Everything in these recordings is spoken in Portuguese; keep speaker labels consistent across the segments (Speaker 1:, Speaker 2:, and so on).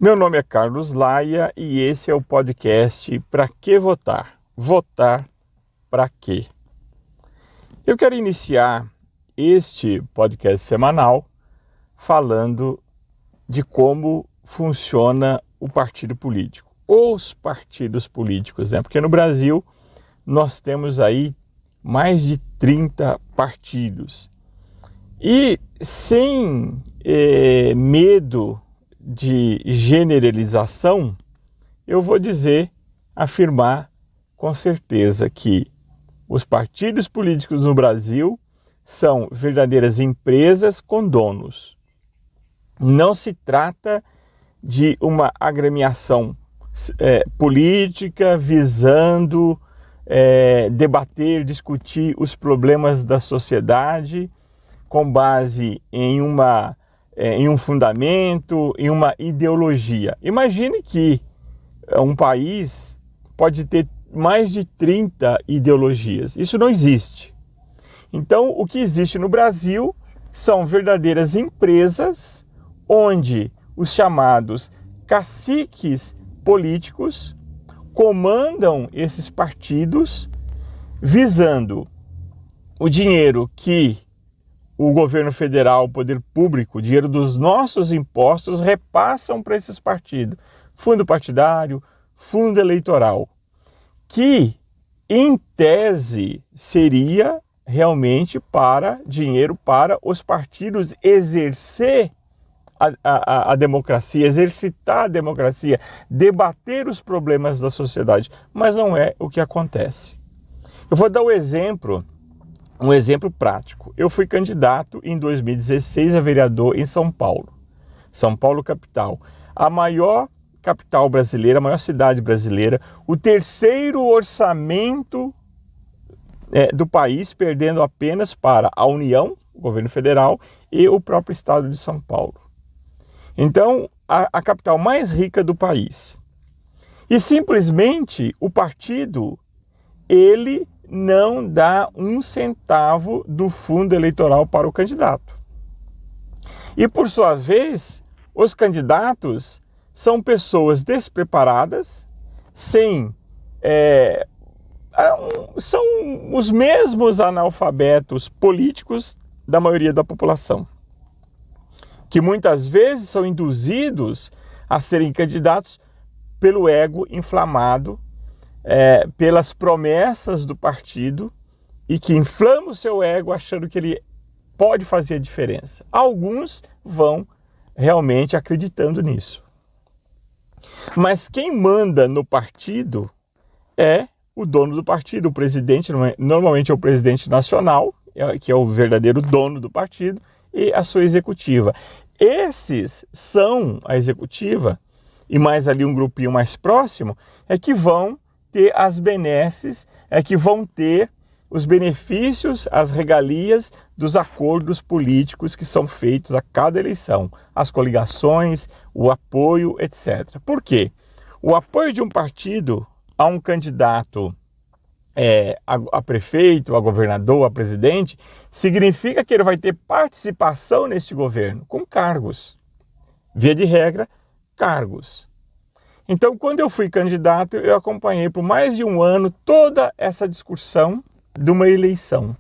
Speaker 1: Meu nome é Carlos Laia e esse é o podcast Pra Que Votar? Votar pra quê? Eu quero iniciar este podcast semanal falando de como funciona o partido político, os partidos políticos, né? Porque no Brasil nós temos aí mais de 30 partidos e sem medo de generalização, eu vou afirmar com certeza que os partidos políticos no Brasil são verdadeiras empresas com donos. Não se trata de uma agremiação política visando debater, discutir os problemas da sociedade com base em um fundamento, em uma ideologia. Imagine que um país pode ter mais de 30 ideologias. Isso não existe. Então, o que existe no Brasil são verdadeiras empresas onde os chamados caciques políticos comandam esses partidos visando o dinheiro que o governo federal, o poder público, o dinheiro dos nossos impostos repassam para esses partidos. Fundo partidário, fundo eleitoral, que em tese seria realmente para dinheiro para os partidos exercer a democracia, exercitar a democracia, debater os problemas da sociedade, mas não é o que acontece. Eu vou dar um exemplo prático. Eu fui candidato em 2016 a vereador em São Paulo capital, a maior capital brasileira, a maior cidade brasileira, o terceiro orçamento do país, perdendo apenas para a União, o governo federal e o próprio estado de São Paulo. Então, a capital mais rica do país. E simplesmente o partido, ele não dá um centavo do fundo eleitoral para o candidato. E por sua vez, os candidatos são pessoas despreparadas, são os mesmos analfabetos políticos da maioria da população, que muitas vezes são induzidos a serem candidatos pelo ego inflamado, pelas promessas do partido, e que inflama o seu ego achando que ele pode fazer a diferença. Alguns vão realmente acreditando nisso. Mas quem manda no partido é o dono do partido, o presidente, normalmente é o presidente nacional, que é o verdadeiro dono do partido, e a sua executiva. Esses são a executiva, e mais ali um grupinho mais próximo, que vão ter as benesses, que vão ter os benefícios, as regalias dos acordos políticos que são feitos a cada eleição, as coligações, o apoio, etc. Por quê? O apoio de um partido a um candidato a prefeito, a governador, a presidente, significa que ele vai ter participação neste governo, com cargos. Via de regra, cargos. Então, quando eu fui candidato, eu acompanhei por mais de um ano toda essa discussão de uma eleição.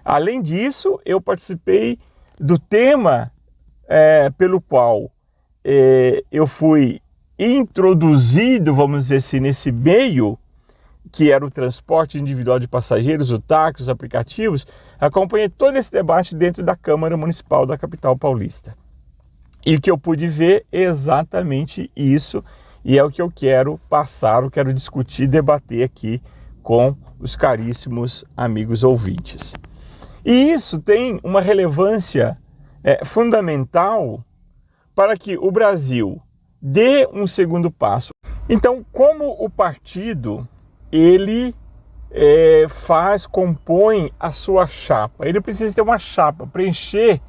Speaker 1: Além disso, eu participei do tema pelo qual eu fui introduzido, vamos dizer assim, nesse meio, que era o transporte individual de passageiros, o táxi, os aplicativos. Acompanhei todo esse debate dentro da Câmara Municipal da capital paulista. E o que eu pude ver é exatamente isso, e é o que eu quero passar, eu quero discutir, debater aqui com os caríssimos amigos ouvintes. E isso tem uma relevância fundamental para que o Brasil dê um segundo passo. Então, como o partido, ele compõe a sua chapa, ele precisa ter uma chapa, preencher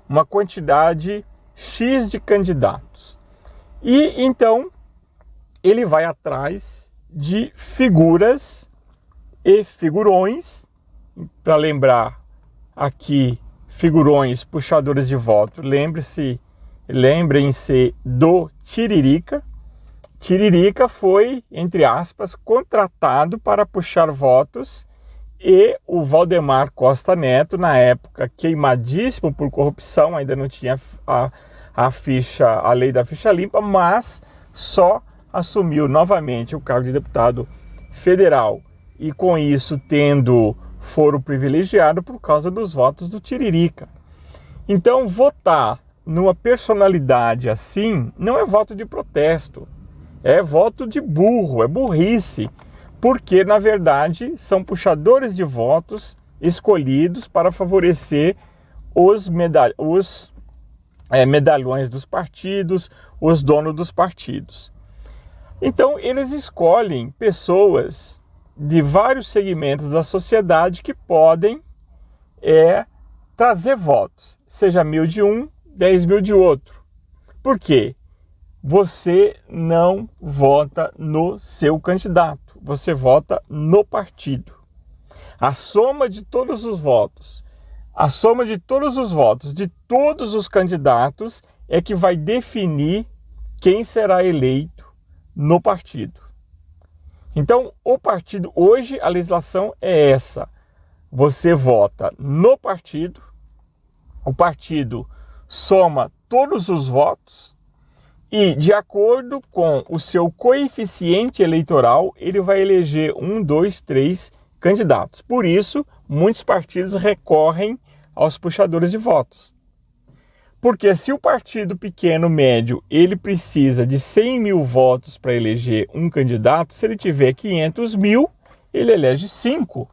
Speaker 1: uma quantidade X de candidatos. E então ele vai atrás de figuras e figurões, para lembrar aqui, figurões puxadores de voto. Lembre-se lembrem-se do Tiririca. Tiririca foi, entre aspas, contratado para puxar votos e o Valdemar Costa Neto, na época queimadíssimo por corrupção, ainda não tinha a lei da ficha limpa, mas só assumiu novamente o cargo de deputado federal e com isso tendo foro privilegiado por causa dos votos do Tiririca. Então votar numa personalidade assim não é voto de protesto, é voto de burro, é burrice, porque na verdade são puxadores de votos escolhidos para favorecer os medalhões dos partidos, os donos dos partidos. Então eles escolhem pessoas de vários segmentos da sociedade que podem trazer votos, seja 1.000 de um, 10.000 de outro. Por quê? Você não vota no seu candidato, você vota no partido. A soma de todos os votos, de todos os candidatos é que vai definir quem será eleito no partido. Então, o partido, hoje a legislação é essa. Você vota no partido, o partido soma todos os votos e, de acordo com o seu coeficiente eleitoral, ele vai eleger 1, 2, 3 candidatos. Por isso, muitos partidos recorrem aos puxadores de votos. Porque se o partido pequeno, médio, ele precisa de 100.000 votos para eleger um candidato, se ele tiver 500.000, ele elege 5.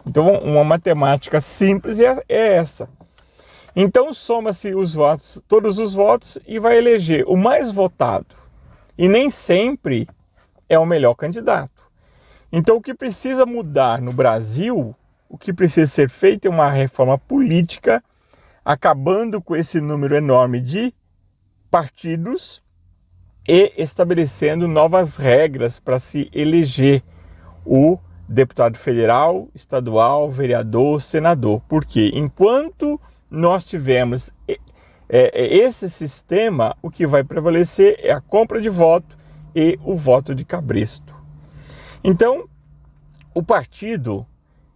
Speaker 1: Então, uma matemática simples é essa. Então, soma-se os votos, todos os votos e vai eleger o mais votado. E nem sempre é o melhor candidato. Então, o que precisa mudar no Brasil, o que precisa ser feito é uma reforma política, acabando com esse número enorme de partidos e estabelecendo novas regras para se eleger o deputado federal, estadual, vereador, senador. Porque enquanto nós tivermos esse sistema, o que vai prevalecer é a compra de voto e o voto de cabresto. Então, o partido,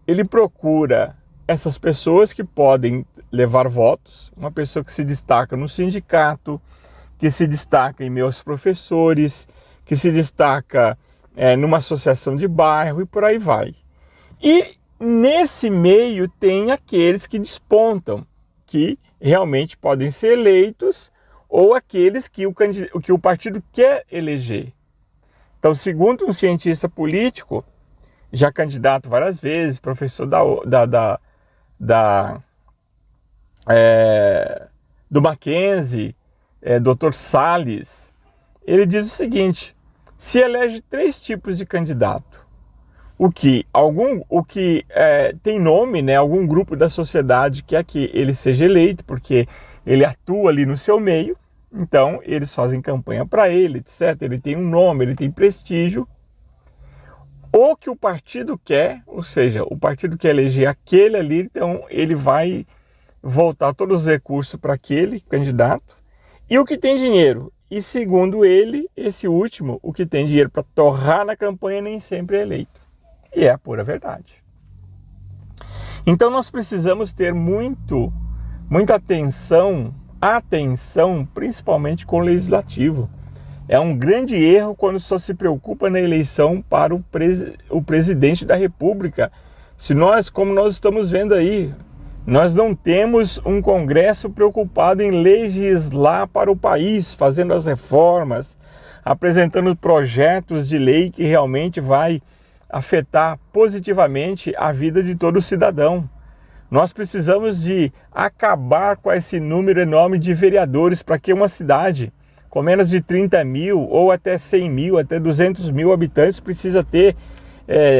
Speaker 1: ele procura essas pessoas que podem levar votos, uma pessoa que se destaca no sindicato, que se destaca em meio aos professores, que se destaca numa associação de bairro e por aí vai. E nesse meio tem aqueles que despontam, que realmente podem ser eleitos, ou aqueles que o partido quer eleger. Então, segundo um cientista político, já candidato várias vezes, professor do Mackenzie, Dr. Salles, ele diz o seguinte: se elege 3 tipos de candidato. O que tem nome, né? Algum grupo da sociedade quer que ele seja eleito, porque ele atua ali no seu meio, então eles fazem campanha para ele, etc. Ele tem um nome, ele tem prestígio. O que o partido quer, ou seja, o partido quer eleger aquele ali, então ele vai voltar todos os recursos para aquele candidato. E o que tem dinheiro. E segundo ele, esse último, o que tem dinheiro para torrar na campanha nem sempre é eleito. E é a pura verdade. Então nós precisamos ter muita atenção, principalmente com o legislativo. É um grande erro quando só se preocupa na eleição para o presidente da República. Como nós estamos vendo aí, nós não temos um Congresso preocupado em legislar para o país, fazendo as reformas, apresentando projetos de lei que realmente vai afetar positivamente a vida de todo cidadão. Nós precisamos de acabar com esse número enorme de vereadores para que uma cidade com menos de 30.000 ou até 100.000, até 200.000 habitantes precisa ter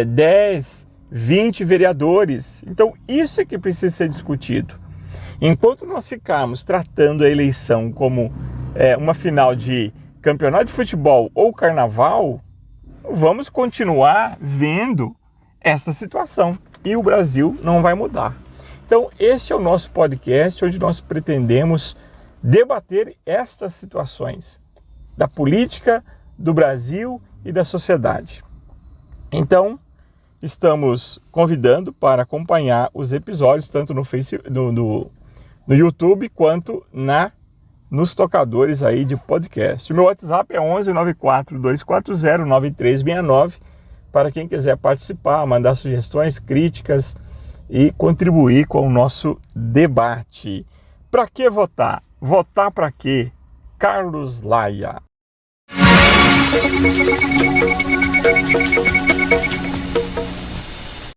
Speaker 1: 10, 20 vereadores. Então isso é que precisa ser discutido. Enquanto nós ficarmos tratando a eleição como uma final de campeonato de futebol ou carnaval, vamos continuar vendo essa situação e o Brasil não vai mudar. Então esse é o nosso podcast, onde nós pretendemos debater estas situações da política, do Brasil e da sociedade. Então, estamos convidando para acompanhar os episódios tanto no Facebook, no YouTube quanto nos tocadores aí de podcast. O meu WhatsApp é 11 94 240 9369 para quem quiser participar, mandar sugestões, críticas e contribuir com o nosso debate. Para que votar? Votar para quê? Carlos Laia.